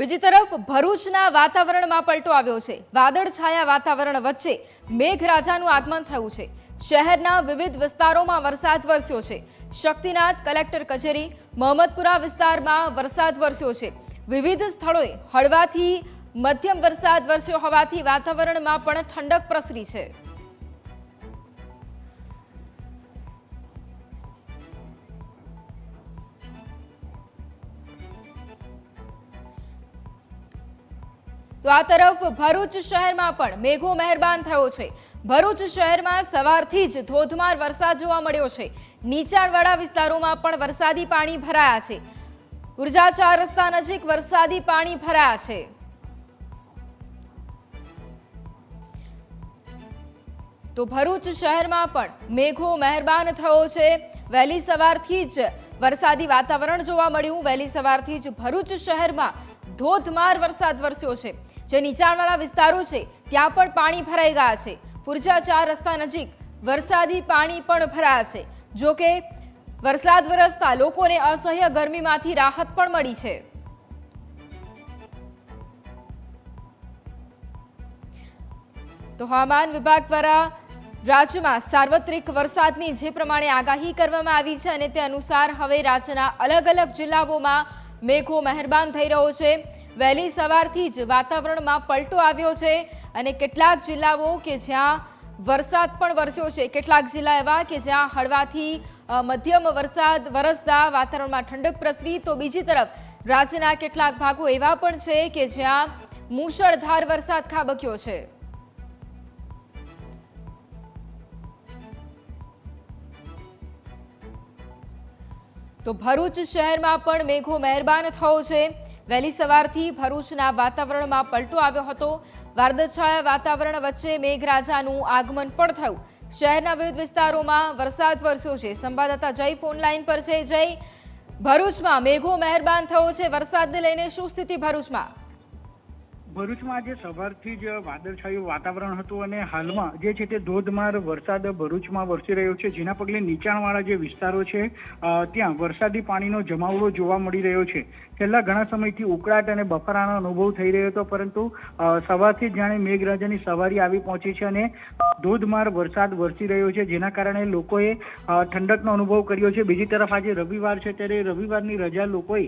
બીજી તરફ ભરૂચના વાતાવરણમાં પલટો આવ્યો છે। વાદળછાયા વાતાવરણ વચ્ચે મેઘરાજાનું આગમન થયું છે। શહેરના વિવિધ વિસ્તારોમાં વરસાદ વરસ્યો છે। શક્તિનાથ કલેક્ટર કચેરી મોહમ્મદપુરા વિસ્તારમાં વરસાદ વરસ્યો છે। વિવિધ સ્થળોએ હળવાથી મધ્યમ વરસાદ વરસ્યો હોવાથી વાતાવરણમાં પણ ઠંડક પ્રસરી છે। તો આ તરફ ભરૂચ શહેરમાં પણ મેઘો મહેરબાન થયો છે। ભરૂચ શહેરમાં સવારથી જ ધોધમાર વરસાદ જોવા મળ્યો છે। નીચાણવાળા વિસ્તારોમાં પણ વરસાદી પાણી ભરાયા છે। ઉર્જા 4 રસ્તા નજીક વરસાદી પાણી ભરાયા છે। તો ભરૂચ શહેરમાં પણ મેઘો મહેરબાન થયો છે। વહેલી સવારથી જ વરસાદી વાતાવરણ જોવા મળ્યું। વહેલી સવારથી જ ભરૂચ શહેરમાં ધોધમાર વરસાદ વરસ્યો છે। જે નીચાણવાળા વિસ્તારો છે ત્યાં પણ પાણી ભરાઈ ગયા છે। ઉર્જા 4 રસ્તા નજીક વરસાદી પાણી પણ ભરાયા છે। જો કે વરસાદ વરસતા લોકોને અસહ્ય ગરમીમાંથી રાહત પણ મળી છે। તો હવામાન વિભાગ દ્વારા રાજ્યમાં સાર્વત્રિક વરસાદની જે પ્રમાણે આગાહી કરવામાં આવી છે અને તે અનુસાર હવે રાજ્યના અલગ અલગ જિલ્લાઓમાં મેઘો મહેરબાન થઈ રહ્યો છે। વહેલી સવારથી જ વાતાવરણમાં પલટો આવ્યો છે અને કેટલાક જિલ્લાઓ કે જ્યાં વરસાદ પણ વરસ્યો છે, કેટલાક જિલ્લા એવા કે જ્યાં હળવાથી મધ્યમ વરસાદ વરસતા વાતાવરણમાં ઠંડક પ્રસરી, તો બીજી તરફ રાજ્યના કેટલાક ભાગો એવા પણ છે કે જ્યાં મૂશળધાર વરસાદ ખાબક્યો છે। તો ભરૂચ શહેરમાં પણ મેઘો મહેરબાન થયો છે। વહેલી સવારથી ભરૂચના વાતાવરણમાં પલટો આવ્યો હતો। વાદળછાયા વાતાવરણ વચ્ચે મેઘરાજાનું આગમન પણ થયું। શહેરના વિવિધ વિસ્તારોમાં વરસાદ વરસ્યો છે। સંવાદદાતા જય ફોન લાઈન પર છે। જય, ભરૂચમાં મેઘો મહેરબાન થયો છે, વરસાદને લઈને શું સ્થિતિ ભરૂચમાં? ભરૂચમાં આજે સવારથી જ વાદળછાયું વાતાવરણ હતું અને હાલમાં જે છે તે ધોધમાર વરસાદ ભરૂચમાં વરસી રહ્યો છે, જેના પગલે નીચાણવાળા જે વિસ્તારો છે ત્યાં વરસાદી પાણીનો જમાવડો જોવા મળી રહ્યો છે। છેલ્લા ઘણા સમયથી ઉકળાટ અને બફારાનો અનુભવ થઈ રહ્યો હતો, પરંતુ સવારથી જ જાણે મેઘરાજાની સવારી આવી પહોંચી છે અને ધોધમાર વરસાદ વરસી રહ્યો છે, જેના કારણે લોકોએ ઠંડકનો અનુભવ કર્યો છે। બીજી તરફ આજે રવિવાર છે, ત્યારે રવિવારની રજા લોકોએ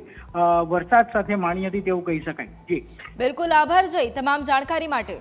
વરસાદ સાથે માણી હતી તેવું કહી શકાય। જી બિલકુલ, આભાર જય તમામ જાણકારી માટે।